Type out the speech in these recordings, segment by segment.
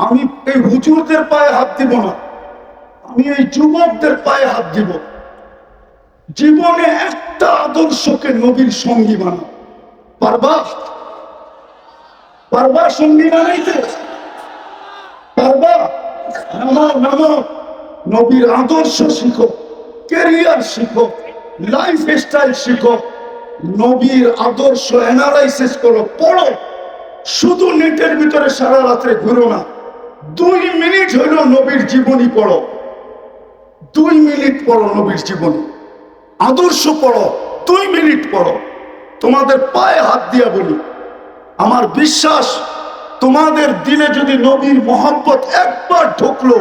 আমি এই হুজুরদের পায়ে হাত দিব না, আমি এই যুবকদের পায়ে হাত দিব। জীবনে একটা আদর্শকে নবীর সঙ্গী বানাও। পারবা? পারবা সঙ্গী বানাইতে? পারবা? নামাও নামাও, নবীর আদর্শ শিখো, ক্যারিয়ার শিখো, লাইফ স্টাইল শিখো, নবীর আদর্শ অ্যানালাইসিস করো, পড়ো। শুধু নেটের ভিতরে সারা রাত্রে ঘুরো না। 2 মিনিট হইল নবীর জীবনী পড়ো, 2 মিনিট পড়ো নবীর জীবনী, আদর্শ পড়ো, 2 মিনিট পড়ো। তোমাদের পায়ে হাত দিয়া বলি, আমার বিশ্বাস তোমাদের দিলে যদি নবীর মহব্বত একবার ঢুকলো,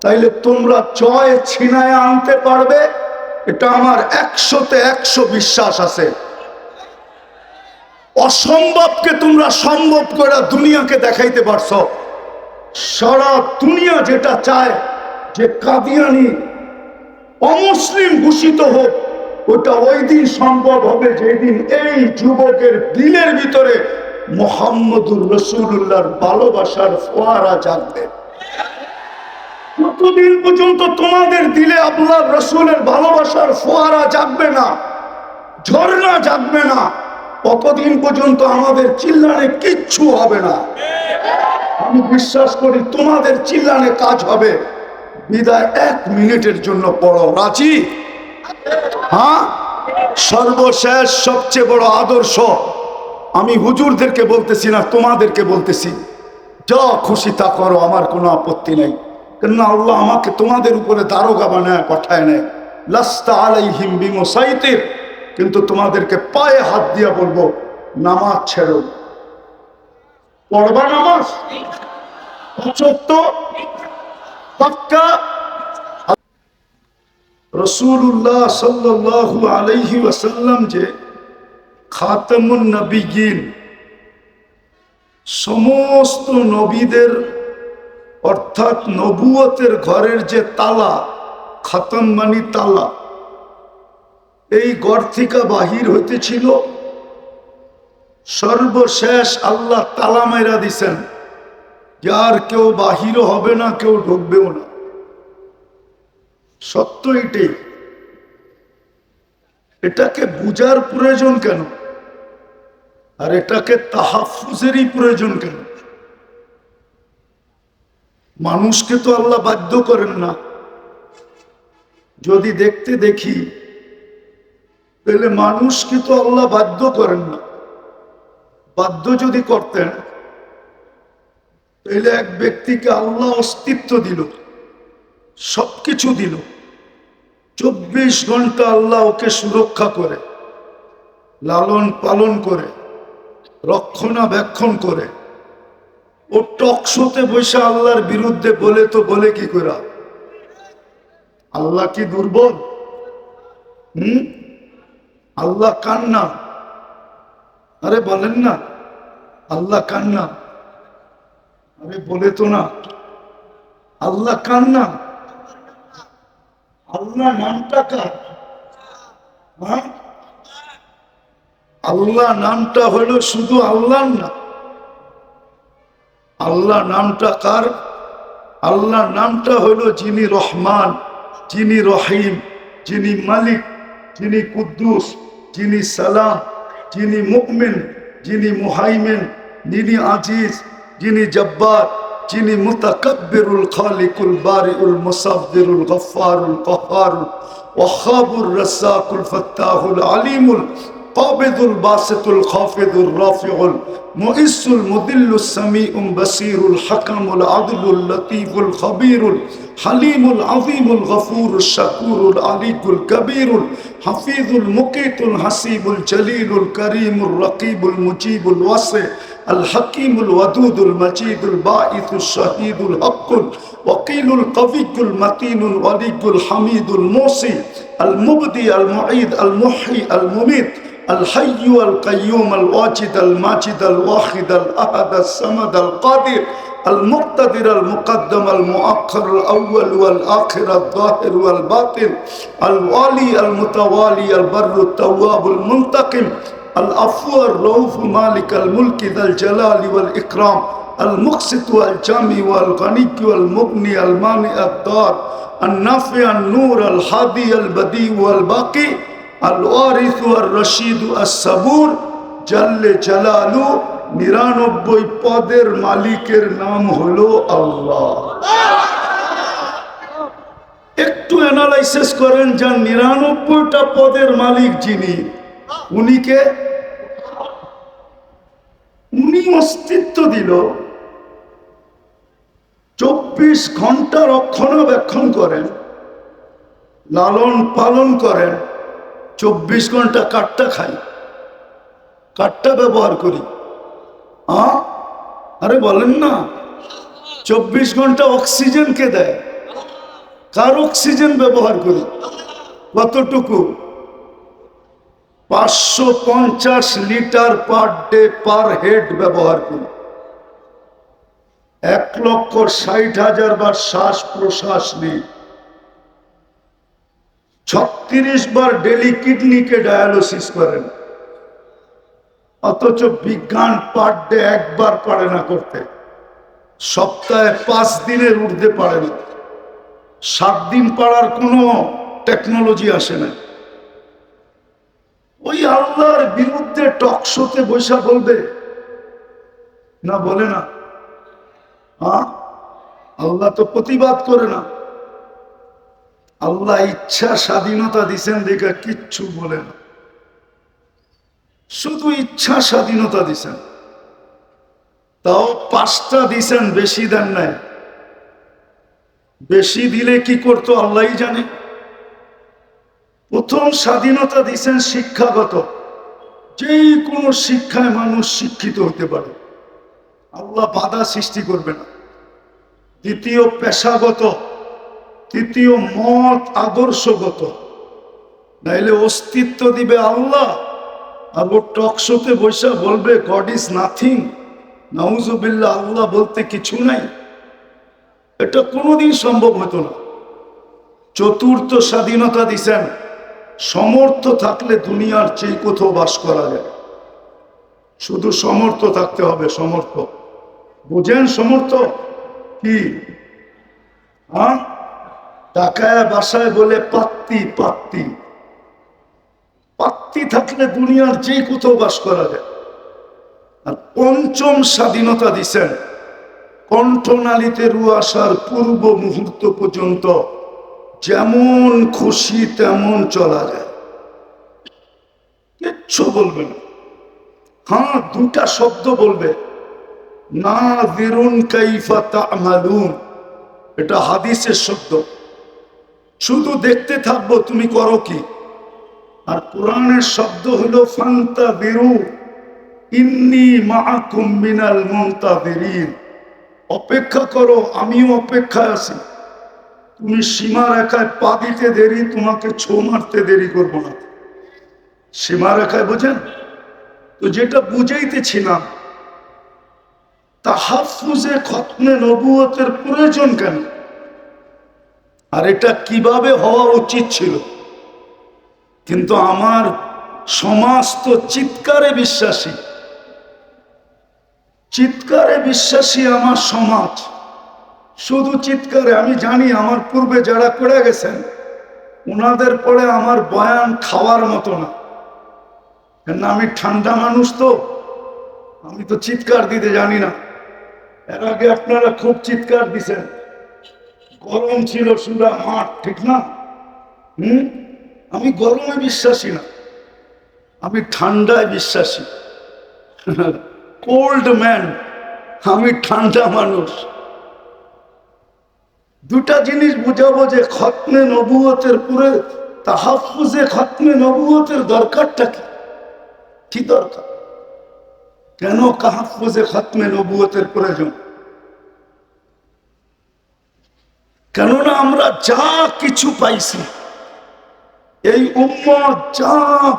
তাইলে তোমরা জয় ছিনায় আনতে পারবে। এটা আমার 100-তে 100 বিশ্বাস আছে। অসম্ভবকে তোমরা সম্ভব করে দুনিয়াকে দেখাইতে পারছো। সারা দুনিয়া যেটা চায় যে কাদিয়ানি অমুসলিম ঘোষিত হোক, ওটা ওই দিন সম্ভব হবে যেদিন এই যুবকের দিলের ভিতরে মুহাম্মদুর রাসূলুল্লাহর ভালোবাসার ফোয়ারা জাগবে। যতদিন পর্যন্ত তোমাদের দিলে আল্লাহর রাসূলের ভালোবাসার ফোয়ারা জাগবে না, ঝর্ণা জাগবে না, ততদিন পর্যন্ত আমাদের চিল্লানে কিচ্ছু হবে না। আমি বিশ্বাস করি তোমাদের চিল্লানে কাজ হবে। বিদায় 1 মিনিটের জন্য পড়ো, রাজি? হ্যাঁ, সর্বশেষ সবচেয়ে বড় আদর্শ আমি হুজুরদেরকে বলতেছি না, তোমাদেরকে বলতেছি। যা খুশি তা করো, আমার কোনো আপত্তি নেই। কেননা আল্লাহ আমাকে তোমাদের উপরে দারোগা বানায় পাঠায় নেয়। লাস্তা আলাইহিম বিমুসাইতির। কিন্তু তোমাদেরকে পায়ে হাত দিয়া বলবো, নামাজ ছেড়ো। পড়বা নামাজ? সত্য পাক্কা। রাসূলুল্লাহ সাল্লাল্লাহু আলাইহি ওয়াসাল্লাম যে খাতামুন নবিয়্যিন, সমস্ত নবীদের অর্থাৎ নবুয়তের ঘরের যে তালা, খাতাম মানে তালা, এই ঘর থেকে বাহির হইতেছিল, সর্বশেষ আল্লাহ তালা মাইরা দিছেন, যার কেউ বাহিরও হবে না, কেউ ঢুকবেও না। সত্য এটাই। এটাকে বুঝার প্রয়োজন কেন? আর এটাকে তাহাফুজেরই প্রয়োজন কেন? মানুষকে তো আল্লাহ বাধ্য করেন না। যদি দেখতে দেখি তাহলে মানুষকে তো আল্লাহ বাধ্য করেন না। বাধ্য যদি করতেন তাহলে এক ব্যক্তিকে আল্লাহ অস্তিত্ব দিল, সবকিছু দিল, 24 ঘন্টা আল্লাহ ওকে সুরক্ষা করে, লালন পালন করে, রক্ষণাবেক্ষণ করে। ও টকশোতে বসে আল্লাহর বিরুদ্ধে বলে তো বলে কি করে? আল্লাহ কি দুর্বল? আল্লাহ কান্না? আরে বলেন না, আল্লাহ কান্না? আরে বলে তো না, আল্লাহ কান্না? আল্লাহ নামটা কার? হ্যাঁ, আল্লাহ নামটা হলো শুধু আল্লাহ না। আল্লাহ নামটা কার? আল্লাহ নামটা হলো যিনি রহমান, যিনি রহিম, যিনি মালিক, যিনি কুদ্দুস, যিনি সালাম, যিনি মুমিন, যিনি মুহাইমিন, যিনি আজিজ, যিনি জব্বার, যিনি মুতাকাব্বিরুল খালিকুল বারিউল মুসাব্বিরুল গফফারুল কহ্হারুল ওয়াহাবুর রাজ্জাকুল ফাত্তাহুল আলিমুল কাবিদুল বাসিতুল খাফিদুর রাফিউল মুইসুল মুদিল্লুস সামিউল বাসিরুল হাকামুল আদলুল লতীফুল খবীরুল হালিমুল আযীমুল গফুরুশ শাকুরুল আলিকুল কবীরুল হাফিজুল মুকিতুল হাসিবুল জলিলুল করিমুর রকিবুল মুজিবুল ওয়াসি الحكيم الودود المجيد الباعث الشهيد الحق الوكيل القوي المتين الولي الحميد الموصي المبدي المعيد المحيي المميت الحي القيوم الواجد الماجد الواحد الأحد الصمد القادر المقتدر المقدم المؤخر الأول والآخر الظاهر والباطن الوالي المتوالي البر التواب المنتقم العفو الرؤوف مالك الملك ذا الجلال والإكرام আল মুকসিত ওয়াল জামি ওয়াল গানি ওয়াল মুগনি আল মানি আদ দার আল নাফি আল নূর আল হাদি আল বদি ওয়াল বাকি আল ওয়ারিস ওয়াল রশিদ আস সাবুর জাল্লে জালালু। ৯৯ পদের মালিকের নাম হলো আল্লাহ। একটু অ্যানালাইসিস করেন, যার ৯৯টা পদের মালিক যিনি, উনি অস্তিত্ব দিল, ২৪ ঘন্টা রক্ষণাবেক্ষণ করেন, লালন পালন করেন। ২৪ ঘন্টা কাঠটা খাই, কাঠটা ব্যবহার করি। আরে বলেন না, ২৪ ঘন্টা অক্সিজেনকে দেয়, কার অক্সিজেন ব্যবহার করি? কতটুকু? ৫৫০ litre per day per head ব্যবহার করি। ১,৬০,০০০ বার শ্বাস প্রশ্বাস নেই। ৩৬ বার ডেলি কিডনিকে ডায়ালিসিস করেন, অথচ বিজ্ঞান পার ডে একবার পারে না করতে। সপ্তাহে ৫ দিনের ঊর্ধ্বে পারে না। ৭ দিন পাড়ার কোনো টেকনোলজি আসে না। ওই আল্লাহর বিরুদ্ধে টকশোতে বৈশা বলবে না? বলে না? আল্লাহ তো প্রতিবাদ করে না। আল্লাহ ইচ্ছা স্বাধীনতা দিছেন দেখে কিচ্ছু বলে না, শুধু ইচ্ছা স্বাধীনতা দিছেন। তাও ৫টা দিছেন, বেশি দেন নাই। বেশি দিলে কি করতো আল্লাহই জানে। প্রথম স্বাধীনতা দিছেন শিক্ষাগত, যেই কোনো শিক্ষায় মানুষ শিক্ষিত হতে পারে, আল্লাহ বাধা সৃষ্টি করবে না। দ্বিতীয় পেশাগত, তৃতীয় মত আদর্শগত। নাইলে অস্তিত্ব দিবে আল্লাহ, আর ও টকশোতে বসে বলবে গড ইজ নাথিং, নাউজুবিল্লাহ, আল্লাহ বলতে কিছু নাই। এটা কোনোদিন সম্ভব হতো না। চতুর্থ স্বাধীনতা দিছেন, সমর্থ থাকলে দুনিয়ার চেয়ে কোথাও বাস করা যায়। শুধু সমর্থ থাকতে হবে। সমর্থ বুঝেন? সমর্থ কি? টাকায় বাসায় বলে পাত্তি, পাত্তি পাত্তি থাকলে দুনিয়ার যে কোথাও বাস করা যায়। আর পঞ্চম স্বাধীনতা দিছেন, কণ্ঠনালীতে রু আসার পূর্ব মুহূর্ত পর্যন্ত যেমন খুশি তেমন চলা যায়, কিচ্ছু বলবে না। হ্যাঁ, দুটা শব্দ বলবে, নাযিরুন কাইফা তা'মালুন, এটা হাদিসের শব্দ। শুধু দেখতে থাকবো তুমি করো কি। আর কোরআনের শব্দ হলো ফান্তাযিরু ইন্নী মাআকুম মিনাল মুনতাযিরিন, অপেক্ষা করো, আমিও অপেক্ষায় আছি। তুমি সীমারেখায় পা দিতে দেরি, তোমাকে ছো মারতে দেরি করবো না। সীমারেখায় বোঝেন তো? যেটা বুঝাইতেছিলাম, তাহাফুজে খতমে নবুয়তের প্রয়োজন কেন, আর এটা কিভাবে হওয়া উচিত ছিল। কিন্তু আমার সমাজ তো চিৎকারে বিশ্বাসী, চিৎকারে বিশ্বাসী আমার সমাজ, শুধু চিৎকারে। আমি জানি আমার পূর্বে যারা করে গেছেন ওনাদের পরে আমার বয়ান খাওয়ার মতো না, কেন আমি ঠান্ডা মানুষ, তো আমি তো চিৎকার দিতে জানি না। এর আগে আপনারা খুব চিৎকার দিছেন, গরম ছিল সুরা মাঠ, ঠিক না? আমি গরমে বিশ্বাসী না, আমি ঠান্ডায় বিশ্বাসী। কোল্ড ম্যান, আমি ঠান্ডা মানুষ। দুটা জিনিস বুঝাবো যে খতমে নবুয়তের পুরে তাহাফুজে খতমে নবুয়তের দরকারটা কি, কি দরকার, কেন তাহাফুজে খতমে নবুয়তের প্রয়োজন। কেননা আমরা যা কিছু পাইছি, এই উম্মত যা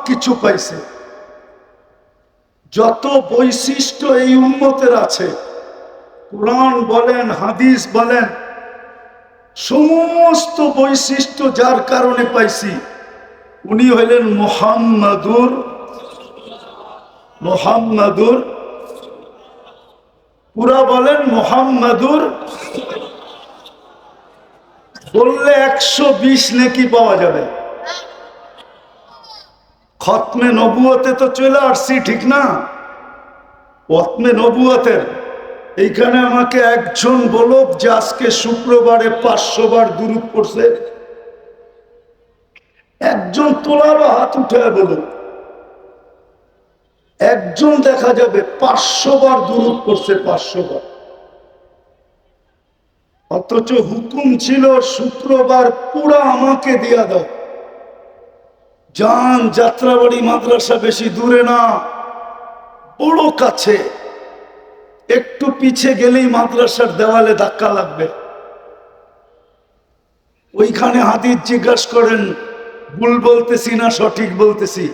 কিছু পাইছে, যত বৈশিষ্ট্য এই উম্মতের আছে, কোরআন বলেন হাদিস বলেন, সমস্ত বৈশিষ্ট্য যার কারণে পাইছি, উনি হইলেন মুহাম্মাদুর পুরা বলেন মুহাম্মাদুর, বললে 120 নেকি পাওয়া যাবে। খতমে নবুয়তে তো চলে আসছি, ঠিক না? খতমে নবুয়তের এইখানে আমাকে একজন বলুক যে আজকে শুক্রবারে 500 বার দুরূদ পড়ছে। একজন তোলা বা হাত উঠে বলুক, একজন দেখা যাবে 500 বার দুরূদ পড়ছে, 500 বার। অথচ হুকুম ছিল শুক্রবার পুরা আমাকে দিয়া দাও। যান, যাত্রাবাড়ি মাদ্রাসা বেশি দূরে না, বড় কাছে, একটু পিছে গেলেই মাদ্রাসার দেওয়ালে ধাক্কা লাগবে। ওইখানে হাদিস জিজ্ঞাসা করেন, ভুল বলতেছি না সঠিক বলতেছি?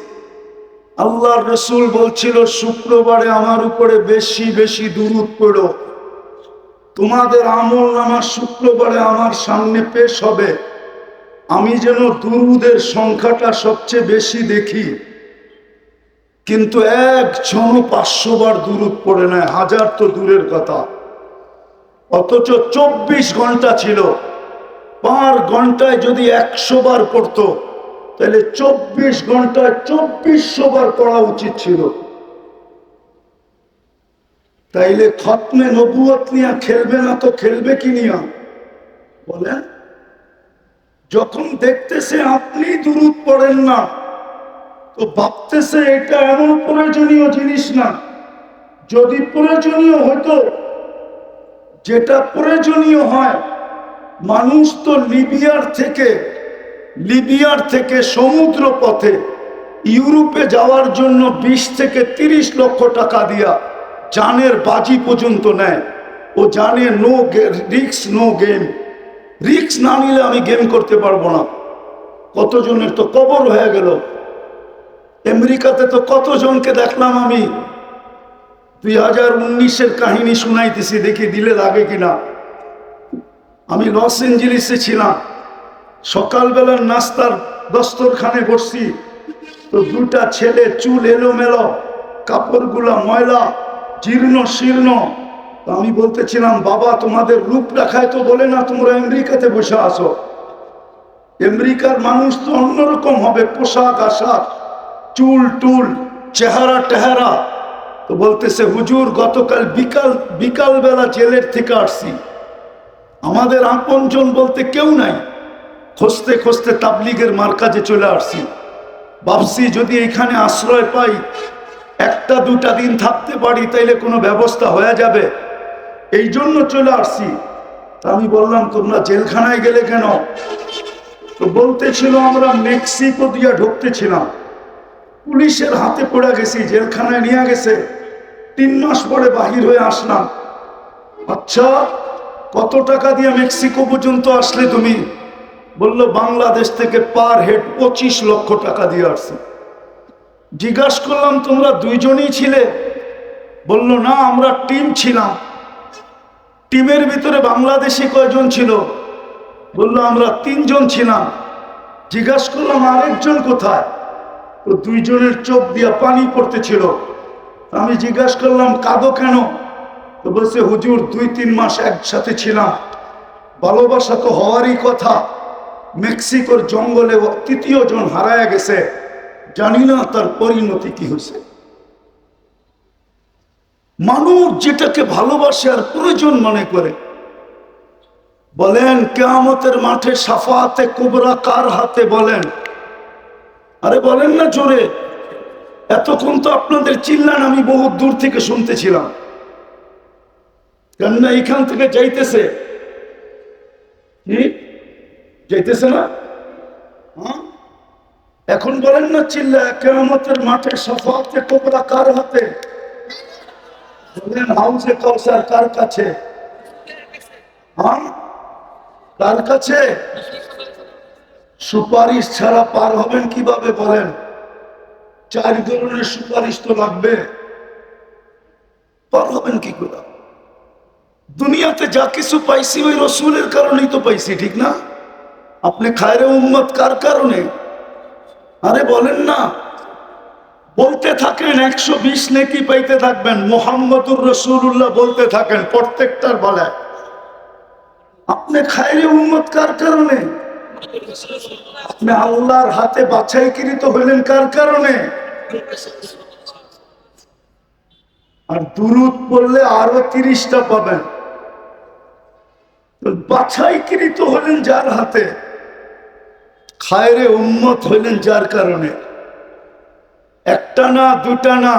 আল্লাহর রসুল বলছিল শুক্রবারে আমার উপরে বেশি বেশি দুরূদ পড়ো, তোমাদের আমল নামা শুক্রবারে আমার সামনে পেশ হবে, আমি যেন দুরূদের সংখ্যাটা সবচেয়ে বেশি দেখি। কিন্তু একজনও 500 বার দুরূদ পড়ে নাই, 1000 তো দূরের কথা। অথচ 24 ঘন্টা ছিল, পার ঘন্টায় যদি 100 বার পড়তো তাহলে 24 ঘন্টায় 2400 বার পড়া উচিত ছিল। তাইলে খতমে নবুয়ত নিয়ে খেলবে না তো খেলবে কি নিয়ে বলেন? যখন দেখতেছে আপনি দুরূদ পড়েন না, তো ভাবতেছে এটা এমন প্রয়োজনীয় জিনিস না। যদি প্রয়োজনীয় হতো, যেটা প্রয়োজনীয় হয়, মানুষ তো লিবিয়ার থেকে সমুদ্র পথে ইউরোপে যাওয়ার জন্য 20 থেকে 30 লক্ষ টাকা দিয়া জানের বাজি পর্যন্ত নেয়। ও জানে no risk no game, risk না নিলে আমি গেম করতে পারবো না। কতজনের তো কবর হয়ে গেল। আমেরিকাতে তো কতজনকে দেখলাম আমি, 2019-এর কাহিনী শুনাইতেছি, দেখি দিলে লাগে কিনা। আমি লস এঞ্জেলিসে ছিলাম, সকালবেলার নাস্তার দস্তরখানে বসছি, তো দুটা ছেলে চুল এলোমেলো, কাপড়গুলা ময়লা, জীর্ণ শীর্ণ। তো আমি বলতেছিলাম, বাবা তোমাদের রূপ রাখায় তো বলে না তোমরা আমেরিকাতে বসে আসো, আমেরিকার মানুষ তো অন্যরকম হবে, পোশাক আশাক, চুল টুল, চেহারা টেহারা। তো বলতেছে হুজুর গতকাল বিকাল বেলা জেলের থেকে আসছি, আমাদের আপনজন বলতে কেউ নাই, খুঁজতে খুঁজতে তাবলিগের মার্কাজে চলে আসছি। ভাবছি যদি এখানে আশ্রয় পাই, 1-2 দিন থাকতে পারি, তাইলে কোনো ব্যবস্থা হয়ে যাবে, এই জন্য চলে আসছি। তা আমি বললাম তোমরা জেলখানায় গেলে কেন? তো বলতেছিল আমরা মেক্সিকো দিয়ে ঢুকতেছিলাম, পুলিশের হাতে পড়ে গেছি, জেলখানায় নিয়ে গেছে, 3 মাস পরে বাহির হয়ে আসলাম। আচ্ছা, কত টাকা দিয়ে মেক্সিকো পর্যন্ত আসলে তুমি? বললো বাংলাদেশ থেকে পার হেড 25 লক্ষ টাকা দিয়ে আসছি। জিজ্ঞাসা করলাম তোমরা 2 জনই ছিলে? বললো না, আমরা টিম ছিলাম। টিমের ভিতরে বাংলাদেশি কয়জন ছিল? বললো আমরা 3 জন ছিলাম। জিজ্ঞাসা করলাম আরেকজন কোথায়? তো 2 জনের চোখ দিয়া পানি পড়তেছিল। আমি জিজ্ঞাসা করলাম কাঁদো কেন? তো বলছে হুজুর 2-3 মাস একসাথে ছিলাম, ভালোবাসা তো হওয়ারই কথা, মেক্সিকোর জঙ্গলে 3য় জন হারায়া গেছে, জানি না তার পরিণতি কি হয়েছে। মানুষ যেটাকে ভালোবাসে আর প্রয়োজন মনে করে। বলেন কিয়ামতের মাঠে শাফাআতে কুবরা কার হাতে? বলেন, আরে বলেন না জোরে। এতক্ষণ তো আপনাদের চিল্লান আমি বহুত দূর থেকে শুনতেছিলাম, কেননা এখান থেকে যাইতেছে কি যাইতেছে না? হ্যাঁ, এখন বলেন না চিল্লা, কিয়ামতের মাঠে শাফাআতে কুবরা কার হাতে? বলেন হাউজে কাউসার কার কাছে? হ্যাঁ, কার কাছে? সুপারিশ ছাড়া পার হবেন কিভাবে বলেন? 4 ধরনের সুপারিশ তো লাগবে, পার হবেন কি করে? দুনিয়াতে যা কিছু পাইছি ওই রসুলের কারণেই তো পাইছি, ঠিক না? আপনি খায়রে উম্মত কার কারণে? আরে বলেন না, বলতে থাকেন, 120 নেকি পাইতে থাকবেন। মুহাম্মদুর রাসূলুল্লাহ বলতে থাকেন প্রত্যেকটার বেলায়। আপনি খায়রে উম্মত কার কারণে? আপনি আল্লাহর হাতে বাছাইকৃত হইলেন কার কারণে? আর দুরূদ পড়লে আরো 30টা পাবেন। বাছাইকৃত হলেন যার হাতে, খায়রে উম্মত হইলেন যার কারণে। একটা না, দুটা না,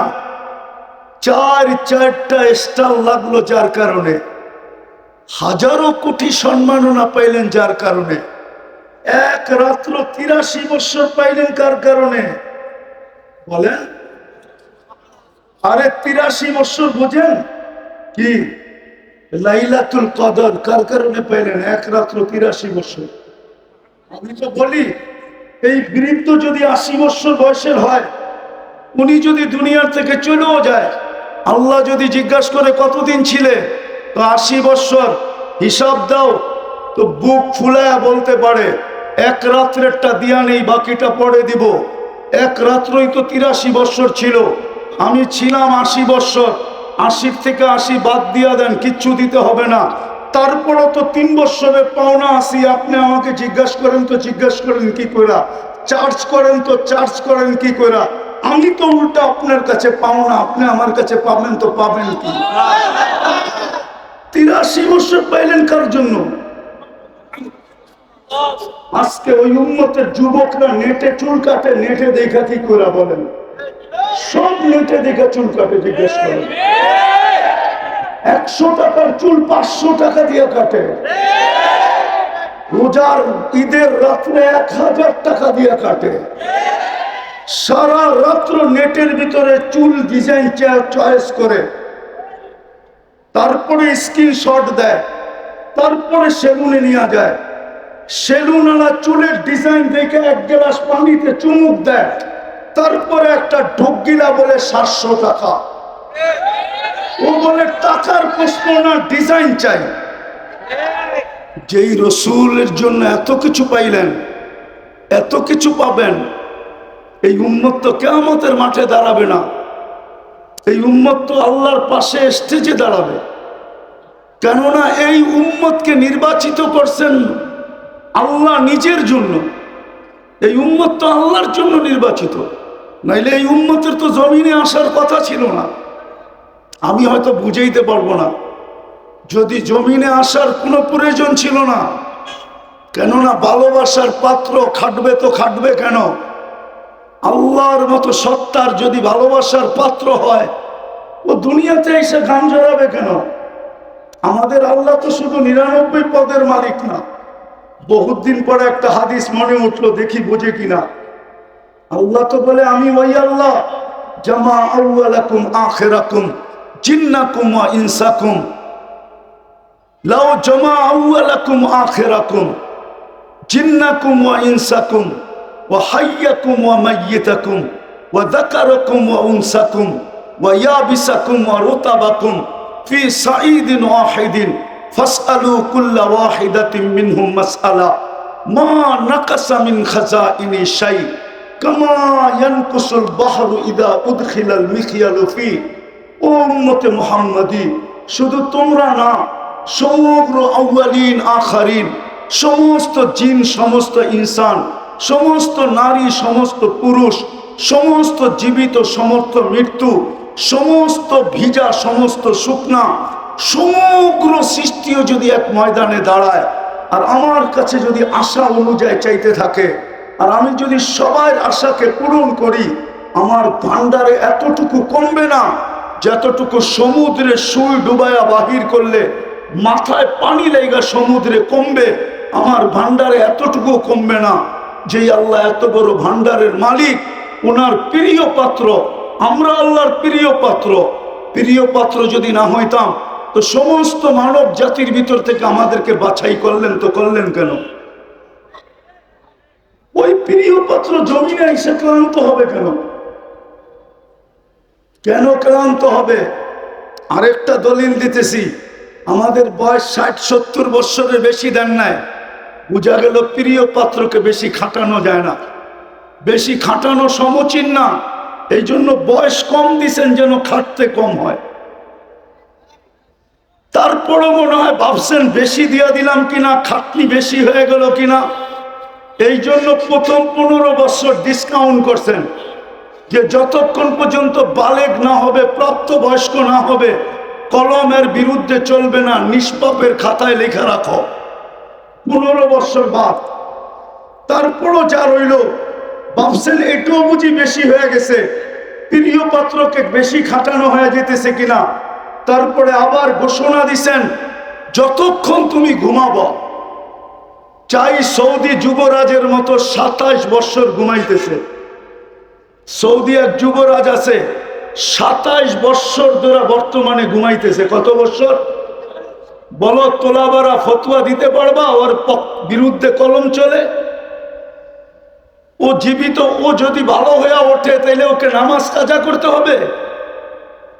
4টা স্টার লাগলো যার কারণে। হাজারো কোটি সম্মাননা পাইলেন যার কারণে। এক রাত্র 83 বছর পাইলেন কার কারণে বলেন? আরে 83 বছর বুঝেন কি? লাইলাতুল কদর কার কারণে পাইলেন? এক রাত্র 83 বছর। আমি তো বলি, এই বৃদ্ধ যদি 80 বছর বয়সের হয়, উনি যদি দুনিয়ার থেকে চলেও যায়, আল্লাহ যদি জিজ্ঞাসা করে কতদিন ছিলে, তো 80 বছর হিসাব দাও, তো বুক ফুলায়া বলতে পারে এক রাত্রেরটা দিয়া নেই, বাকিটা পরে দিব। এক রাত্রই তো 83 বছর ছিল, আমি ছিলাম 80 বছর। 80 থেকে 80 বাদ দিয়া দেন, কিচ্ছু দিতে হবে না। তারপরও তো 3 বছরের পাওনা আসি। আপনি আমাকে জিজ্ঞাসা করেন তো জিজ্ঞাসা করেন কি কইরা, চার্জ করেন তো চার্জ করেন কি কইরা। আমি তো উল্টা আপনার কাছে পাওনা, আপনি আমার কাছে পাবেন তো পাবেন কি? 83 বছর পাইলেন কার জন্য? আজকে ওই উম্মতের যুবকরা নেটে চুল কাটে, নেটে দেখা কি কইরা বলেন? সব নেটে দেখা চুল কাটে, জিজ্ঞেস করেন। 100 টাকার চুল 500 টাকা দিয়ে কাটে। রোজার ঈদের রাত্রে 1000 টাকা দিয়ে কাটে। সারা রাত্র নেটের ভিতরে চুল ডিজাইন চয়েস করে, তারপরে স্ক্রিনশট দেয়, তারপরে সেলুনে নিয়ে যায়। সেলুনওয়ালা চুলের ডিজাইন দেখে 1 গ্লাস পানিতে চুমুক দেয়, তারপরে একটা ঢোকগিলা বলে 700 টাকা। ও বলে টাকার প্রশ্ন না, ডিজাইন চাই। যেই রসুলের জন্য এত কিছু পাইলেন, এত কিছু পাবেন, এই উম্মত তো কিয়ামতের মাঠে দাঁড়াবে না। এই উম্মত তো আল্লাহর পাশে স্টেজে দাঁড়াবে। কেননা এই উম্মতকে নির্বাচিত করছেন আল্লাহ নিজের জন্য। এই উম্মত তো আল্লাহর জন্য নির্বাচিত, নাইলে এই উম্মতের তো জমিনে আসার কথা ছিল না। আমি হয়তো বুঝাইতে পারবো না, যদি জমিনে আসার কোনো প্রয়োজন ছিল না। কেননা ভালোবাসার পাত্র খাটবে তো খাটবে কেন? আল্লাহর মতো সত্তার যদি ভালোবাসার পাত্র হয়, ও দুনিয়াতে এসে গান জড়াবে কেন? আমাদের আল্লাহ তো শুধু 99 পদের মালিক না। বহুত দিন পরে একটা হাদিস মনে উঠলো, দেখি বুঝে কিনা। আল্লাহ তো বলে, আমি ওই আল্লাহ জামা আউয়ালাকুম আখিরাকুম জিন্নাকুম ওয়া ইনসাকুম, লাউ জামা আউয়ালাকুম আখিরাকুম জিন্নাকুম ওয়া ইনসাকুম ওয়া হাইয়াকুম ওয়া মাইয়িতাকুম ওয়া যাকারাকুম ওয়া উনসাকুম ওয়া ইয়াবিসাকুম ওয়া রুতাবাকুম ফি সাঈদিন ওয়াহিদিন ফাসআলু কুল্লা ওয়াহিদাতিন মিনহুম মাসআলা মা নাকাসা মিন খাজাইনি শাই কামা ইয়ানকুসুল বাহরু ইদা উদখিলাল মিখিয়ালু ফি। ও উম্মতে মুহাম্মাদি, শুধু তোমরা না, সমগ্র আউয়ালিন আখারিন, সমস্ত জিন, সমস্ত ইনসান, সমস্ত নারী, সমস্ত পুরুষ, সমস্ত জীবিত, সমস্ত মৃত্যু, সমস্ত ভিজা, সমস্ত শুকনা, সমগ্র সৃষ্টিও যদি এক ময়দানে দাঁড়ায় আর আমার কাছে যদি আশা অনুযায়ী চাইতে থাকে, আর আমি যদি সবার আশাকে পূরণ করি, আমার ভান্ডারে এতটুকু কমবে না যতটুকু সমুদ্রে সুই ডুবায়া বাহির করলে মাথায় পানি লেগা সমুদ্রে কমবে। আমার ভান্ডারে এতটুকু কমবে না। যেই আল্লাহ এত বড় ভান্ডারের মালিক, ওনার প্রিয় পাত্র, আমরা আল্লাহর প্রিয় পাত্র। প্রিয় পাত্র যদি না হইতাম, তো সমস্ত মানব জাতির ভিতর থেকে আমাদেরকে বাছাই করলেন, তো করলেন কেন? ওই প্রিয় পাত্র জমিনে এসে ক্লান্ত হবে কেন? কেন ক্লান্ত হবে? আরেকটা দলিল দিতেছি, আমাদের বয়স 60-70 বৎসরের বেশি দেন নাই, বুঝা গেল প্রিয় পাত্রকে বেশি খাটানো যায় না। বেশি খাটানো সমীচীন না। এই জন্য বয়স কম দিছেন যেন খাটতে কম হয়। তারপরও মনে হয় ভাবছেন বেশি দিয়া দিলাম কিনা, খাটনি বেশি হয়ে গেল কিনা। এই জন্য প্রথম 15 বছর ডিসকাউন্ট করছেন যে যতক্ষণ পর্যন্ত বালেগ না হবে, প্রাপ্তবয়স্ক না হবে, কলমের বিরুদ্ধে চলবে না, নিষ্পাপের খাতায় লেখা রাখো। 15 বছর বাদ। তারপরও যা রইল, ভাবছেন এটাও বুঝি বেশি হয়ে গেছে, প্রিয় পাত্রকে বেশি খাটানো হয়ে যেতেছে কিনা। তারপরে আবার ঘোষণা দিছেন যতক্ষণ তুমি ঘুমাবো। চাই সৌদি যুবরাজের মতো 27 বছর ঘুমাইতেছে। সৌদি এক যুবরাজ আছে 27 বছর ধরে বর্তমানে ঘুমাইতেছে। কত বছর বলো? তোলাবারা ফতোয়া দিতে পারবা? ওর বিরুদ্ধে কলম চলে। ও জীবিত, ও যদি ভালো হয়ে ওঠে তাহলে ওকে নামাজ কাজা করতে হবে?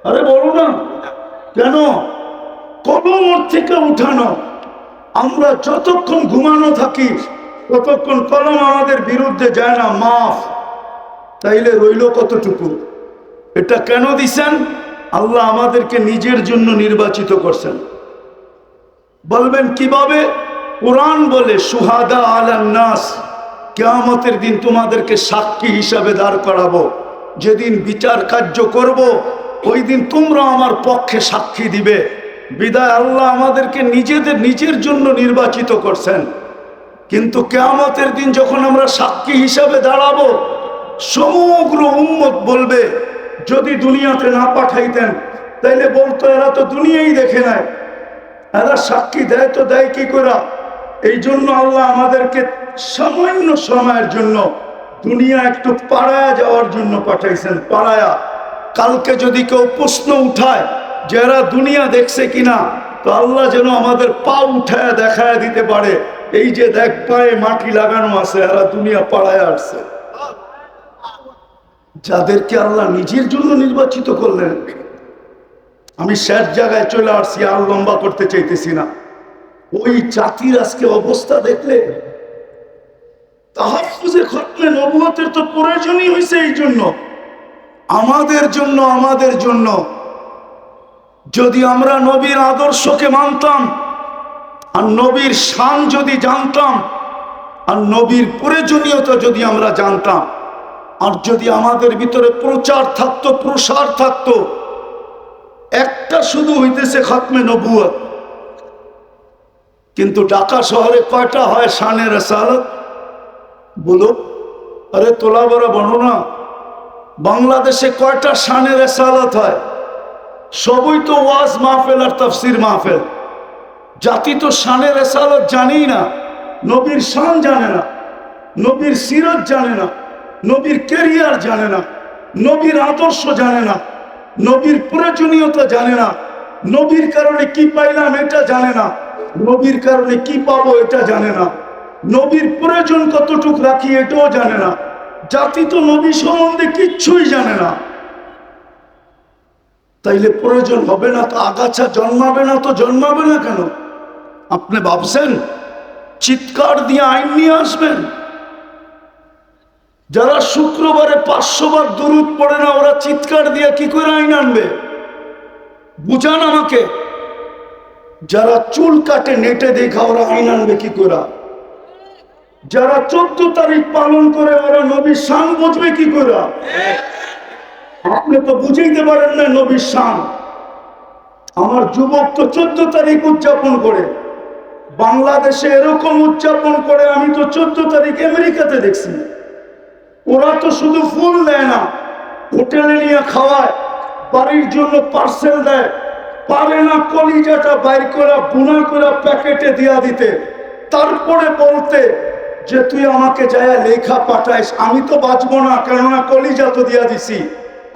আরে বলো না কেন? কলম ওর থেকে উঠানো। আমরা যতক্ষণ ঘুমানো থাকি ততক্ষণ কলম আমাদের বিরুদ্ধে যায় না, মাফ। তাইলে রইল কতটুকু? এটা কেন দিছেন? আল্লাহ আমাদেরকে নিজের জন্য নির্বাচিত করছেন। বলবেন কিভাবে? কোরআন বলে সুহাদা আলান নাস, কিয়ামতের দিন তোমাদেরকে সাক্ষী হিসাবে দাঁড় করাবো। যেদিন বিচার কার্য করব ওই দিন তোমরা আমার পক্ষে সাক্ষী দিবে। বিদায় আল্লাহ আমাদেরকে নিজের জন্য নির্বাচিত করছেন। কিন্তু কিয়ামতের দিন যখন আমরা সাক্ষী হিসাবে দাঁড়াবো, সমগ্র উম্মত বলবে যদি দুনিয়াতে না পাঠাইতেন তাইলে বলতো এরা তো দুনিয়াই দেখে নাই, এরা সাক্ষী দেয় তো দেয় কি করে? এই জন্য আল্লাহ আমাদেরকে সামান্য সময়ের জন্য দুনিয়া একটু পাড়ায়া যাওয়ার জন্য পাঠাইছেন। পাড়ায়া কালকে যদি কেউ প্রশ্ন উঠায় যে এরা দুনিয়া দেখছে কিনা, তো আল্লাহ যেন আমাদের পা উঠায় দেখায় দিতে পারে, এই যে দেখ পায়ে মাটি লাগানো আছে, এরা দুনিয়া পাড়ায় আসছে। যাদেরকে আল্লাহ নিজের জন্য নির্বাচিত করলেন। আমি শেষ জায়গায় চলে আসছি, আর লম্বা করতে চাইতেছি না। ওই জাতির আজকে অবস্থা দেখলে, তাহাফুজে খতমে নবুয়তের তো প্রয়োজনই হয়েছে এই জন্য, আমাদের জন্য। যদি আমরা নবীর আদর্শকে মানতাম, আর নবীর শান যদি জানতাম, আর নবীর প্রয়োজনীয়তা যদি আমরা জানতাম, আর যদি আমাদের ভিতরে প্রচার থাকতো, প্রসার থাকতো, একটা শুধু হইতেছে খতমে নবুয়ত। কিন্তু ঢাকা শহরে কয়টা হয় শানে রিসালাত? বলো। আরে তোলা বড় বর্ণনা। বাংলাদেশে কয়টা শানে রিসালাত হয়? সবই তো ওয়াজ মাহফিল আর তাফসীর মাহফিল। জাতি তো শানে রিসালাত জানেই না, নবীর শান জানে না, নবীর সিরত জানে না, নবীর ক্যারিয়ার জানে না, নবীর আদর্শ জানে না, নবীর প্রয়োজনীয়তা জানে না, নবীর কারণে কি পাইলাম এটা জানে না, নবীর কারণে কি পাবো এটা জানে না, নবীর প্রয়োজন কতটুক রাখি এটাও জানে না। জাতি তো নবী সম্বন্ধে কিচ্ছুই জানে না। তাইলে প্রয়োজন হবে না তো আগাছা জন্মাবে না, তো জন্মাবে না কেন? আপনি ভাবছেন চিৎকার দিয়ে আইন নিয়ে আসবেন? যারা শুক্রবারে 500 বার দুরূদ পড়ে না, ওরা চিৎকার দিয়ে কি করে আইন আনবে? বুঝান আমাকে। যারা চুল কাটে নেটে দেখা, ওরা আইন আনবে কি করে? যারা 14 তারিখ পালন করে, ওরা নবীর শান বুঝবে কি করে? আপনি তো বুঝাইতে পারেন না নবীর শান। আমার যুবক তো 14 তারিখ উদযাপন করে, বাংলাদেশে এরকম উদযাপন করে আমি তো 14 তারিখ আমেরিকাতে দেখছি। ওরা তো শুধু ফুল দেয় না, হোটেলে নিয়ে খাওয়ায়, বাড়ির জন্য পার্সেল দেয়, পারে না কলিজাটা বাইর করে বুনা করে প্যাকেটে দিয়া দিতে, তারপরে বলতে যে তুই আমাকে যায় লেখা পাঠাইস। আমি তো বাঁচবো না, কেননা কলিজা তো দিয়া দিছি,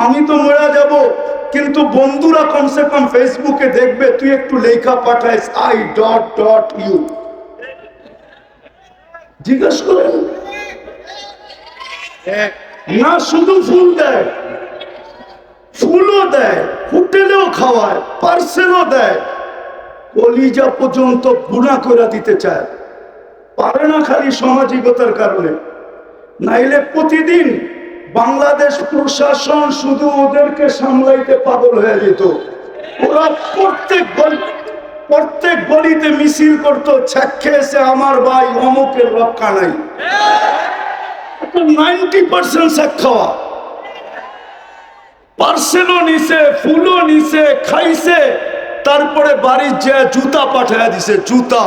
আমি তো মরে যাব। কিন্তু বন্ধুরা কমসে কম ফেসবুকে দেখবে তুই একটু লেখা পাঠাইস, I.U। জিজ্ঞেস করেন না, শুধু ফুল দেয়, ফুলও দেয়, হোটেলেও খাওয়ায়, পার্সেলও দেয়, কলিজা পর্যন্ত বুনা করে দিতে চায়। পারে না খালি সামাজিকতার কারণে, নাইলে প্রতিদিন বাংলাদেশ প্রশাসন শুধু ওদেরকে সামলাইতে পাগল হয়ে যেত। ওরা প্রত্যেক গলিতে মিছিল করতো, খেয়েছে আমার ভাই অমুকের রক্ষা নাই। 90% শেখ খাওয়া, পার্সেলও নিছে, ফুলও নিছে, খাইছে, তারপরে বাড়ির যে জুতা পাঠাইয়া দিছে, জুতা।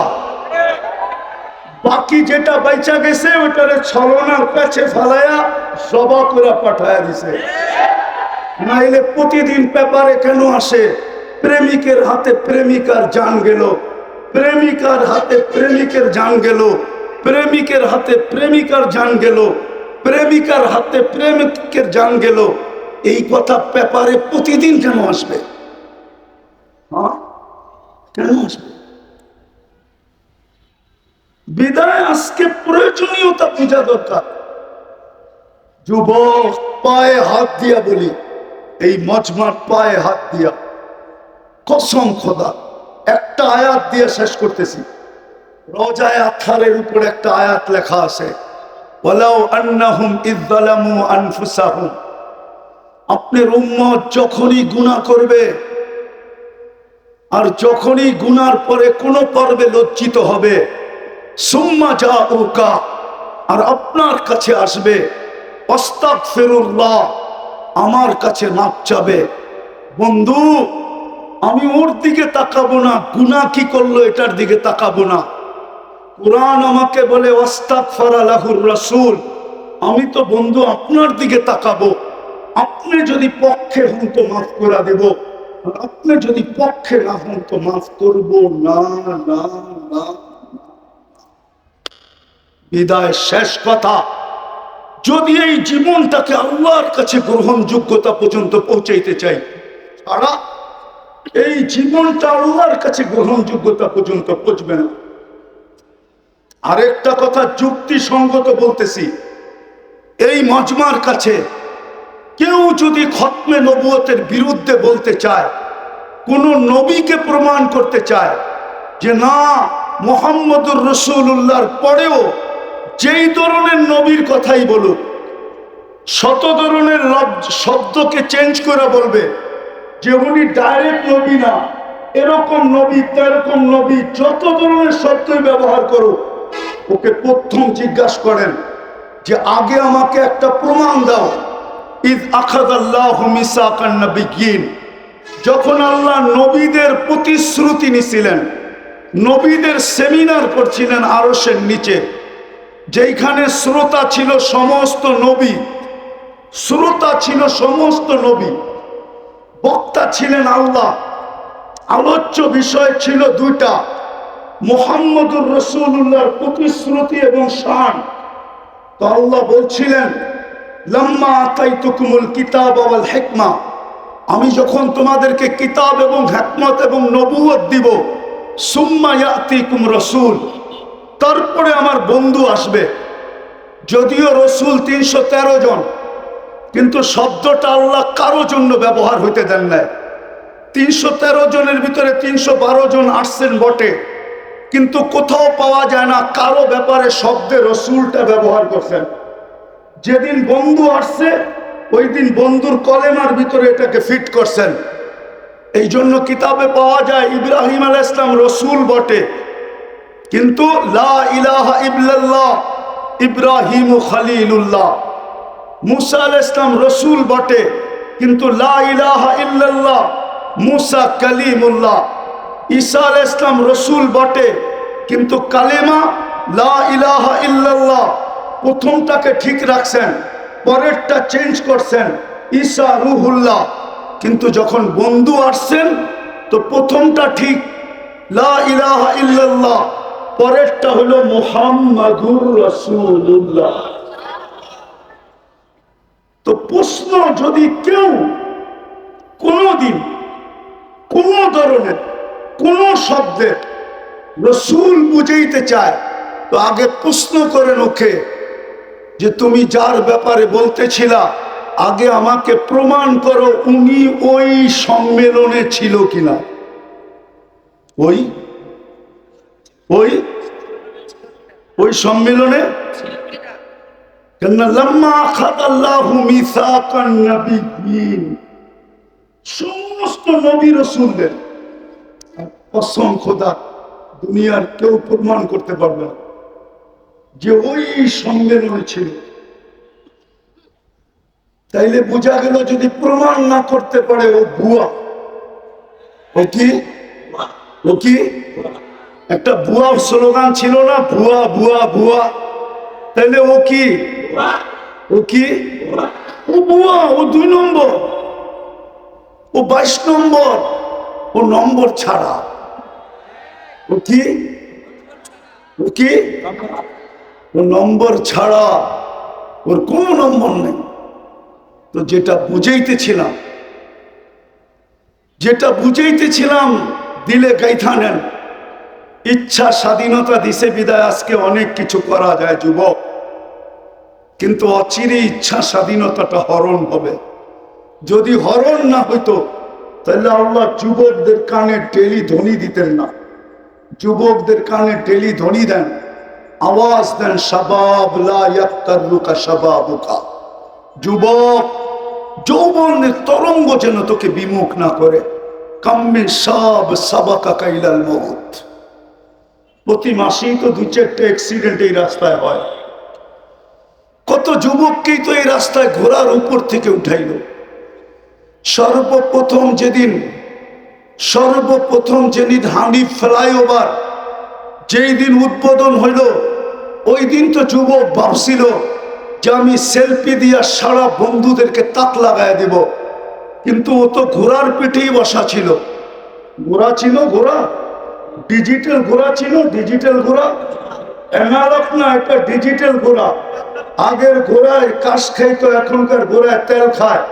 বাকি যেটা বাইচা গেছে ওইটারে ছলনার কাছে ফালাইয়া জবা করে পাঠাইয়া দিছে। নাইলে প্রতিদিন পেপারে কেন আসে প্রেমিকের হাতে প্রেমিকার জান গেল, প্রেমিকার হাতে প্রেমিকের জান গেল, প্রেমিকের হাতে প্রেমিকার জান গেল, প্রেমিকার হাতে প্রেমিকের জান গেল, এই কথা পেপারে প্রতিদিন কেন আসবে? হ্যাঁ, কেন আসবে? বিদায় আজকে প্রয়োজনীয়তা বোঝা দরকার। যুবক, পায়ে হাত দিয়া বলি, এই মজমার পায়ে হাত দিয়া কসম খোদা, একটা আয়াত দিয়ে শেষ করতেছি। রওজায়ে আতহারের উপর একটা আয়াত লেখা আছে, ওয়ালাউ আন্নাহুম ইয যালামু আনফুসাহুম। আপনার উম্মত যখনই গুনাহ করবে, আর যখনই গুনার পরে কোনো পর্বে লজ্জিত হবে, সুম্মা জাউকা, আর আপনার কাছে আসবে, আস্তাগফিরুল্লাহ, আমার কাছে মাপ চাবে। বন্ধু, আমি ওর দিকে তাকাবো না, গুনাহ কি করলো এটার দিকে তাকাবো না। কোরআন আমাকে বলে ওয়াস্তাগফারা লাহুর রাসূল, আমি তো বন্ধু আপনার দিকে তাকাবো। আপনি যদি পক্ষে হন তো মাফ করে দেব, আর আপনি যদি পক্ষে না হন তো মাফ করব না। না না, বিদায় শেষ কথা, যদি এই জীবনটাকে আল্লাহর কাছে গ্রহণযোগ্যতা পর্যন্ত পৌঁছাইতে চাই, সারা এই জীবনটা আল্লাহর কাছে গ্রহণযোগ্যতা পর্যন্ত পৌঁছবে না। আরেকটা কথা যুক্তিসঙ্গত বলতেছি, এই মজমার কাছে কেউ যদি খতমে নবুয়তের বিরুদ্ধে বলতে চায়, কোন নবীকে প্রমাণ করতে চায় যে না মুহাম্মদুর রাসূলুল্লাহর পরেও যেই ধরনের নবীর কথাই বলুক, শত ধরনের শব্দকে চেঞ্জ করে বলবে যে উনি ডাইরেক্ট নবী না, এরকম নবী, তেরকম নবী, যত ধরনের শব্দই ব্যবহার করো, ওকে প্রথম জিজ্ঞাসা করেন যে আগে আমাকে একটা প্রমাণ দাও। ইয আখাযাল্লাহু মিসাকান নাবিয়্যিন, যখন আল্লাহ নবীদের প্রতিশ্রুতি নিছিলেন, নবীদের সেমিনার করছিলেন আরশের নিচে, যেখানে শ্রোতা ছিল সমস্ত নবী, শ্রোতা ছিল সমস্ত নবী, বক্তা ছিলেন আল্লাহ, আলোচ্য বিষয় ছিল দুইটা, মুহাম্মদুর রাসূলুল্লাহর প্রতিশ্রুতি এবং শান। তো আল্লাহ বলছিলেন লাম্মা আতাইতুকুমুল কিতাব ওয়াল হিকমা, আমি যখন তোমাদেরকে কিতাব এবং হিকমত এবং নবুয়ত দিব, সুম্মা ইয়াতিকুম রাসূল, তারপরে আমার বন্ধু আসবে। যদিও রসুল 313 জন, কিন্তু শব্দটা আল্লাহ কারো জন্য ব্যবহার হইতে দেন নাই। 313 জনের ভিতরে 312 জন আসছেন বটে, কিন্তু কোথাও পাওয়া যায় না কারো ব্যাপারে শব্দে রসুলটা ব্যবহার করছেন। যেদিন বন্ধু আসছে ওই দিন বন্ধুর কলেমার ভিতরে এটাকে ফিট করছেন। এই জন্য কিতাবে পাওয়া যায় ইব্রাহিম আলাইহিস সালাম রসুল বটে, কিন্তু লা ইলাহা ইল্লাল্লাহ ইব্রাহিম খলিলুল্লাহ। মুসা আলাইহিস সালাম রসুল বটে, কিন্তু লা ইলাহা ইল্লাল্লাহ মুসা কালিমুল্লাহ। ঈসা আলাইহিস সালাম রসুল বটে, কিন্তু কালেমা লা ইলাহা ইল্লাল্লাহ প্রথমটাকে ঠিক রাখছেন, পরেরটা চেঞ্জ করছেন, ঈসা রুহুল্লাহ। কিন্তু যখন বন্ধু আসছেন তো প্রথমটা ঠিক লা ইলাহা ইল্লাল্লাহ, পরেরটা হলো মুহাম্মাদুর রাসূলুল্লাহ। তো প্রশ্ন, যদি কেউ কোনদিন কোন ধরনের কোন শব্দের রসুল বুঝাইতে চায়, তো আগে প্রশ্ন করেন ওকে যে তুমি যার ব্যাপারে বলতেছিলা আগে আমাকে প্রমাণ করো উনি ওই সম্মেলনে ছিল কিনা। ওই ওই ওই সম্মেলনে কেননা লাম্মা আখাযাল্লাহু মিসাকান নাবিয়্যিন, সমস্ত নবী রাসূলদের কসম খোদা, দুনিয়ার কেউ প্রমাণ করতে পারবে না যে ওই সম্মেলনে ছিল। তাইলে বোঝা গেল যদি প্রমাণ না করতে পারে ও ভুয়া। ও কি? ও কি? একটা ভুয়া স্লোগান ছিল না, ভুয়া ভুয়া ভুয়া। তাইলে ও কি? ও কি? ও ভুয়া, ও 2 নম্বর, ও 22 নম্বর, ও নম্বর ছাড়া। ও কি? ও কি? ও নম্বর ছাড়া, ওর কোনো নম্বর নেই। তো যেটা বুঝাইতেছিলাম দিলে গাইথা নেন। ইচ্ছা স্বাধীনতা দিছে বিদায় আজকে অনেক কিছু করা যায় যুবক, কিন্তু অচিরে ইচ্ছা স্বাধীনতাটা হরণ হবে। যদি হরণ না হইতো তাহলে আল্লাহ যুবকদের কানে টেলি ধ্বনি দিতেন না। যুবকদের কানে টেলি ধ্বনি দেন, আওয়াজ দেন, শাবাব লা ইয়াক্তারুকা শাবাবুকা। যুবক, যৌবনের তরঙ্গ যেন তোকে বিমুখ না করে। কাম্মে সাব সাবাকা কাইলাল মউত। প্রতি মাসেই তো 2-4টা অ্যাক্সিডেন্ট এই রাস্তায় হয়। কত যুবককেই তো এই রাস্তায় ঘোড়ার উপর থেকে উঠাইল। সর্বপ্রথম যেদিন হানিফ ফ্লাইওভার যেই দিন উদ্বোধন হইল, ওই দিন তো যুবক ভাবছিল যে আমি সেলফি দিয়া সারা বন্ধুদেরকে তাক লাগায় দেব, কিন্তু ও তো ঘোড়ার পিঠেই বসা ছিল। ঘোড়া ছিল, ঘোড়া ডিজিটাল ঘোড়া ছিল, ডিজিটাল ঘোড়া, অ্যানালগ না, একটা ডিজিটাল ঘোড়া। আগের ঘোড়ায় কাশ খাইতো, এখনকার ঘোড়ায় তেল খায়।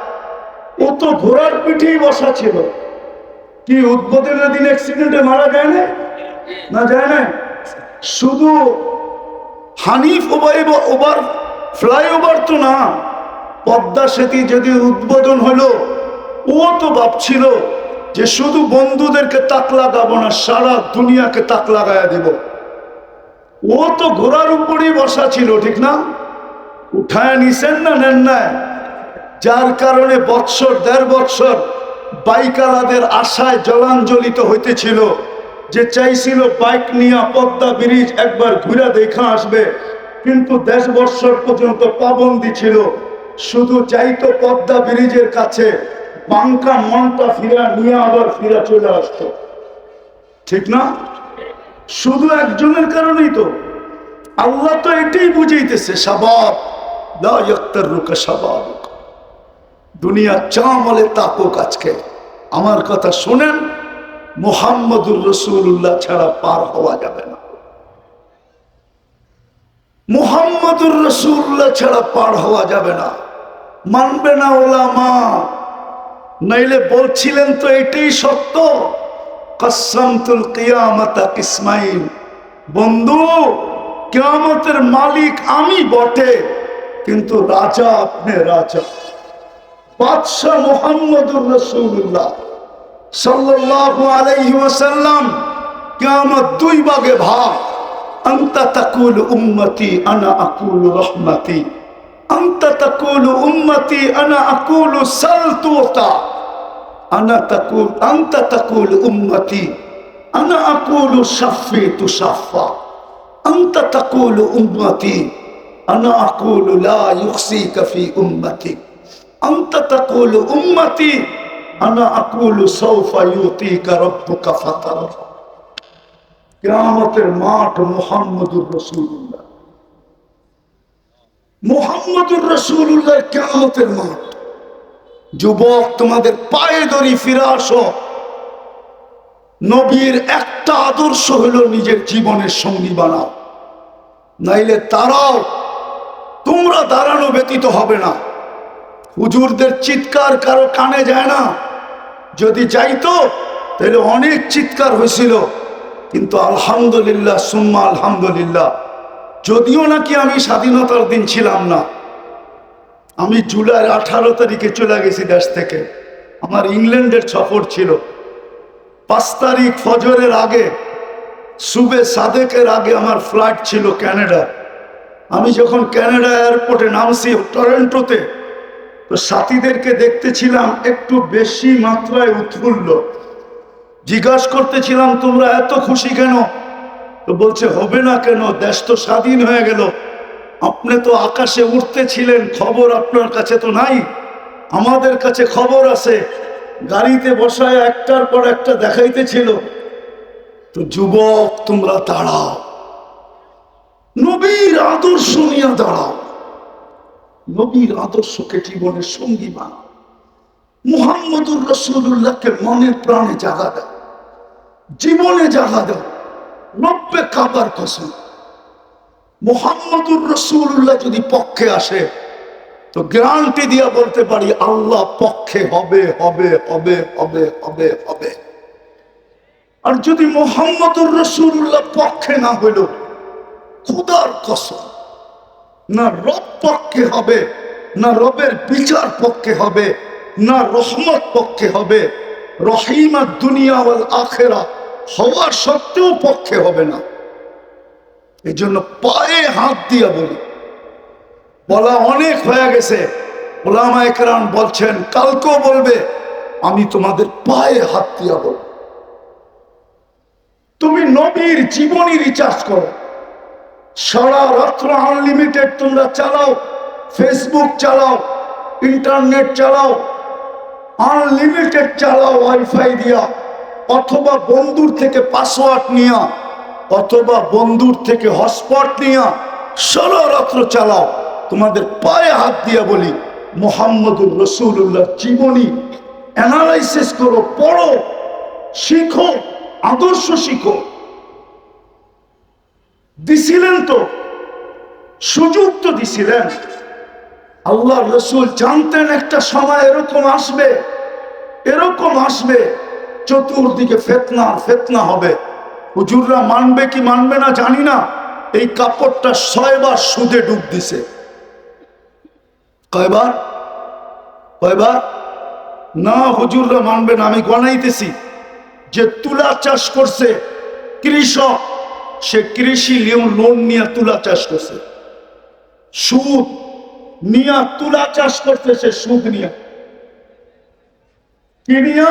ও তো ঘোড়ার পিঠেই বসা ছিল। কি উদ্বোধনের দিন অ্যাক্সিডেন্টে মারা যায় না? না যায় না? শুধু হানিফ ওভার ফ্লাইওভার তো না, পদ্মা সেতু যদি উদ্বোধন হলো, ও তো ভাবছিল যে শুধু বন্ধুদেরকে তাক লাগাবো না, সারা দুনিয়াকে তাক লাগাইয়া দিব। ও তো ঘোড়ার উপরেই বসা ছিল, ঠিক না? উঠায় নিছেন না নেন না? যার কারণে বৎসর 1.5 বৎসর বাইকালাদের আশায় জলাঞ্জলিত হইতেছিল, যে চাইছিল বাইক নিয়ে পদ্মা ব্রিজ একবার ঘুরে দেখা আসবে, কিন্তু 1.5 বৎসর পর্যন্ত পাবন্দি ছিল। শুধু যাইতো পদ্মা ব্রিজের কাছে, বাঙ্কা মনটা ফিরা নিয়ে আবার ফিরা চলে আসতো, ঠিক না? শুধু একজনের কারণেই তো। আল্লাহ তো এটাই বুঝাইতেছে, শাবাব লা ইয়াক্তারুকা শাবাবুক। দুনিয়া চামলে তাপুক, আজকে আমার কথা শোনেন, মুহাম্মদুর রাসূলুল্লাহ ছাড়া পার হওয়া যাবে না। মুহাম্মদুর রাসূলুল্লাহ ছাড়া পার হওয়া যাবে না। মানবে না ওলামা, নাইলে বলছিলেন তো এটাই সত্য, কাসসামতুল কিয়ামাতা কিসমাইন। বন্ধু, কিয়ামতের মালিক আমি বটে, কিন্তু রাজা আপনি রাজা। বাদশাহ মুহাম্মদুর রাসূলুল্লাহ সাল্লাল্লাহু আলাইহি ওয়াসাল্লাম। কিয়ামত 2 ভাগে ভাগ। আনতা তাকুলু উম্মতি আনা আকুলু রাহমাতি, আনতা তাকুলু উম্মতি আনা আকুলু সালতুতা, আনতা তাকুলু উম্মতি আনা আকুলু শাফি তুশাফা, আনতা তাকুলু উম্মতি আনা আকুলু লা ইউখসিকা ফি উম্মতি, আনতা তাকুলু উম্মতি আনা আকুলু সাউফা ইউতিকা রাব্বুকা ফাতারদা। কিয়ামতের মাঠ মুহাম্মদুর রাসূলুল্লাহ, মুহাম্মদুর রাসূলুল্লাহ কিয়ামতের মাঠ। যুবক, তোমাদের পায়ে ধরি, ফিরে আসো। নবীর একটা আদর্শ হলো নিজের জীবনের সঙ্গী বানাও, নাইলে তারাও তোমরা দাঁড়ানো ব্যতীত হবে না। হুজুরদের চিৎকার কারো কানে যায় না, যদি যাইতো তাহলে অনেক চিৎকার হয়েছিল। কিন্তু আলহামদুলিল্লাহ সুম্মা আলহামদুলিল্লাহ, যদিও নাকি আমি স্বাধীনতার দিন ছিলাম না, আমি জুলাইয়ের 18 তারিখে চলে গেছি দেশ থেকে। আমার ইংল্যান্ডের সফর ছিল। 5 তারিখ ফজরের আগে, সুবে সাদেকের আগে আমার ফ্লাইট ছিল ক্যানাডা। আমি যখন কানাডা এয়ারপোর্টে নামছি টরন্টোতে, তো সাথীদেরকে দেখতেছিলাম একটু বেশি মাত্রায় উৎফুল্ল। জিজ্ঞাসা করতেছিলাম তোমরা এত খুশি কেন? তো বলছে হবে না কেন, দেশ তো স্বাধীন হয়ে গেল। আপনি তো আকাশে উঠতেছিলেন, খবর আপনার কাছে তো নাই, আমাদের কাছে খবর আছে। গাড়িতে বসায় একটার পর একটা দেখাইতেছিল। তো যুবক তোমরা দাঁড়াও, নবীর আদর্শ নিয়ে দাঁড়াও, নবীর আদর্শকে জীবনের সঙ্গী বানাও, মুহাম্মদুর রাসূলুল্লাহকে মনে প্রাণে জাগা দাও, জীবনে জাগা দাও। রব্বে কাবার কসম, মুহাম্মদুর রাসূলুল্লাহ যদি পক্ষে আসে তো গ্যারান্টি দিয়া বলতে পারি আল্লাহ পক্ষে হবে হবে হবে হবে হবে হবে। আর যদি মুহাম্মদুর রাসূলুল্লাহ পক্ষে না হইল, খোদার কসম, না রব পক্ষে হবে, না রবের বিচার পক্ষে হবে, না রহমত পক্ষে হবে, রহিমাত দুনিয়া ওয়াল আখিরা হওয়ার সত্ত্বেও পক্ষে হবে না। এই জন্য পায়ে হাত দিয়া বলি, বলা অনেক হয়ে গেছে। ওলামায়ে কেরাম বলছেন, কালকেও বলবে, আমি তোমাদের পায়ে হাত দিয়া বলব। তুমি নবীর জীবনী রিচার্জ করো, সারা রাত্র আনলিমিটেড তোমরা চালাও, ফেসবুক চালাও, ইন্টারনেট চালাও, আনলিমিটেড চালাও ওয়াইফাই দিয়া, অথবা বন্ধুর থেকে পাসওয়ার্ড নিয়া, অথবা বন্ধুর থেকে হটস্পট নিয়া সারা রাত্র চালাও। তোমাদের পায়ে হাত দিয়া বলি, মুহাম্মদুর রাসূলুল্লাহর জীবনী অ্যানালাইসিস করো, পড়ো, শিখো, আদর্শ শিখো। দিছিলেন তো, সুযোগ তো দিছিলেন। আল্লাহ রসুল জানতেন একটা সময় এরকম আসবে, এরকম আসবে, চতুর্দিকে ফিতনা ফিতনা হবে। হুজুররা মানবে কি মানবে না জানি না, এই কাপড়টা 6 বার সুদে ডুব দিছে। কয়বার? কয়বার? না, হুজুররা মানবে না। আমি গণাইতেছি, যে তুলা চাষ করছে কৃষক, সে কৃষি লোন নিয়ে তুলা চাষ করছে, সুদ নিয়া তুলা চাষ করছে, সে সুদ নিয়া কিনিয়া,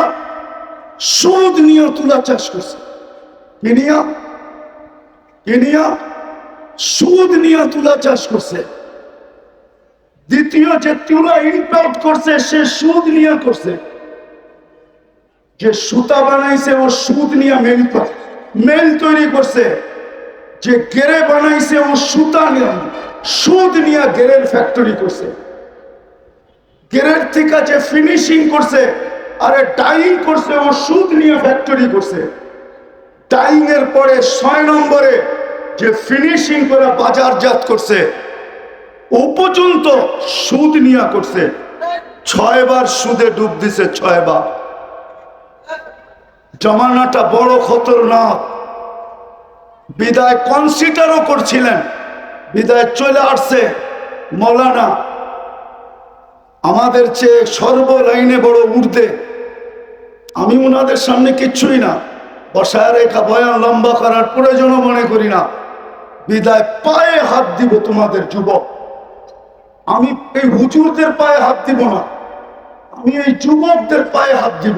সুদ নিয়ে তুলা চাষ করছে, কিনিয়া কিনিয়া সুদ নিয়ে তুলা চাষ করছে। দ্বিতীয় যে তুলা ইম্পোর্ট করছে, সে সুদ নিয়ে করছে। যে সুতা বানাইছে ও সুদ নিয়ে মেল তৈরি করছে। যে গেরে বানাইছে ও সুতা নিয়ে, সুদ নিয়ে গেরের ফ্যাক্টরি করছে। গেরের থেকে যে ফিনিশিং করছে, আরে ডাইং করছে, ও সুদ নিয়ে ফ্যাক্টরি করছে। ডাইং এর পরে 6 নম্বরে যে ফিনিশিং করে বাজারজাত করছে, ও পর্যন্ত সুদ নিয়ে করছে। 6 বার সুদে ডুব দিছে, 6 বার। জমানাটা বড় খতরনাক। বিদায় কনসিডারও করছিলেন, বিদায় চলে আসছে মৌলানা, আমাদের চেয়ে সর্ব লাইনে বড় ঊর্ধ্বে। আমি ওনাদের সামনে কিচ্ছুই না, বসায় রেখা বয়ান লম্বা করার প্রয়োজনও মনে করি না। বিদায় পায়ে হাত দিব তোমাদের যুবক। আমি এই হুজুরদের পায়ে হাত দিব না, আমি এই যুবকদের পায়ে হাত দিব।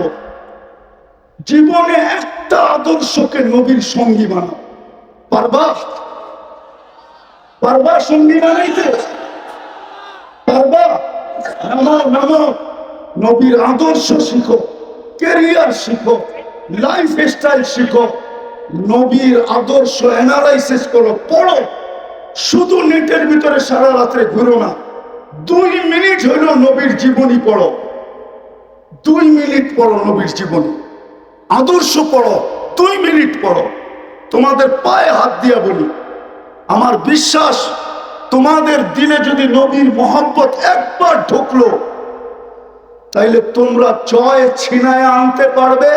জীবনে একটা আদর্শকে নবীর সঙ্গী বানাও। পারবা? পারবা সঙ্গী বানাইতে? পারবা? নামাও নামাও, নবীর আদর্শ শিখো, ক্যারিয়ার শিখো, লাইফ স্টাইল শিখো, নবীর আদর্শ অ্যানালাইসিস করো, পড়ো। শুধু নেটের ভিতরে সারা রাত্রে ঘুরো না। 2 মিনিট হইল নবীর জীবনী পড়ো, 2 মিনিট পড়ো নবীর জীবনী, আদর্শ পড়ো, 2 মিনিট পড়ো। তোমাদের পায়ে হাত দিয়া বলি, আমার বিশ্বাস তোমাদের দিলে যদি নবীর মহব্বত একবার ঢুকলো, তাইলে তোমরা জয় ছিনায় আনতে পারবে।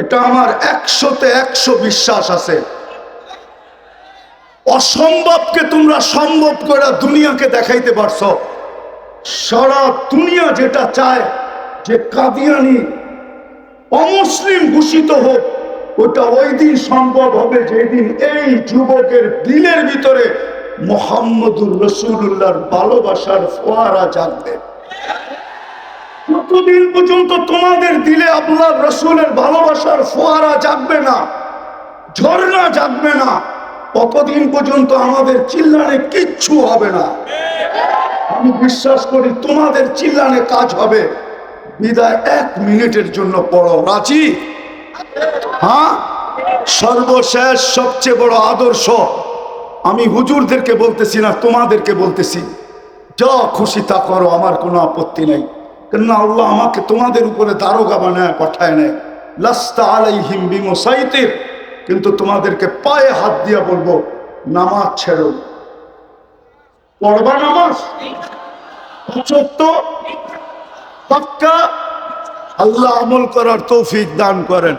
এটা আমার 100-তে 100 বিশ্বাস আছে। অসম্ভবকে তোমরা সম্ভব করে দুনিয়াকে দেখাইতে পারছো। সারা দুনিয়া যেটা চায় যে কাদিয়ানি অমুসলিম ঘোষিত হোক, ওটা ওই দিন সম্ভব হবে যেদিন এই যুবকের দিলের ভিতরে মুহাম্মদুর রাসূলুল্লাহর ভালোবাসার ফোয়ারা জাগবে। যতদিন পর্যন্ত তোমাদের দিলে আল্লাহর রাসূলের ভালোবাসার ফোয়ারা জাগবে না, ঝর্ণা জাগবে না, ততদিন পর্যন্ত আমাদের চিল্লানে কিচ্ছু হবে না। আমি বিশ্বাস করি তোমাদের চিল্লানে কাজ হবে। বিদায় 1 মিনিটের জন্য পড়ো, রাজি? হ্যাঁ, সর্বশেষ সবচেয়ে বড় আদর্শ আমি হুজুরদেরকে বলতেছি না, তোমাদেরকে বলতেছি, যা খুশি তা করো, আমার কোনো আপত্তি নেই। কেননা আল্লাহ আমাকে তোমাদের উপরে দারোগা বানায় পাঠায় নেয়, লাস্তা আলাইহিম বিমুসাইতির। কিন্তু তোমাদেরকে পায়ে হাত দিয়া বলবো, নামাজ ছেড়ো। পড়বা নামাজ? সত্য পাক্কা? আল্লাহ আমল করার তৌফিক দান করেন।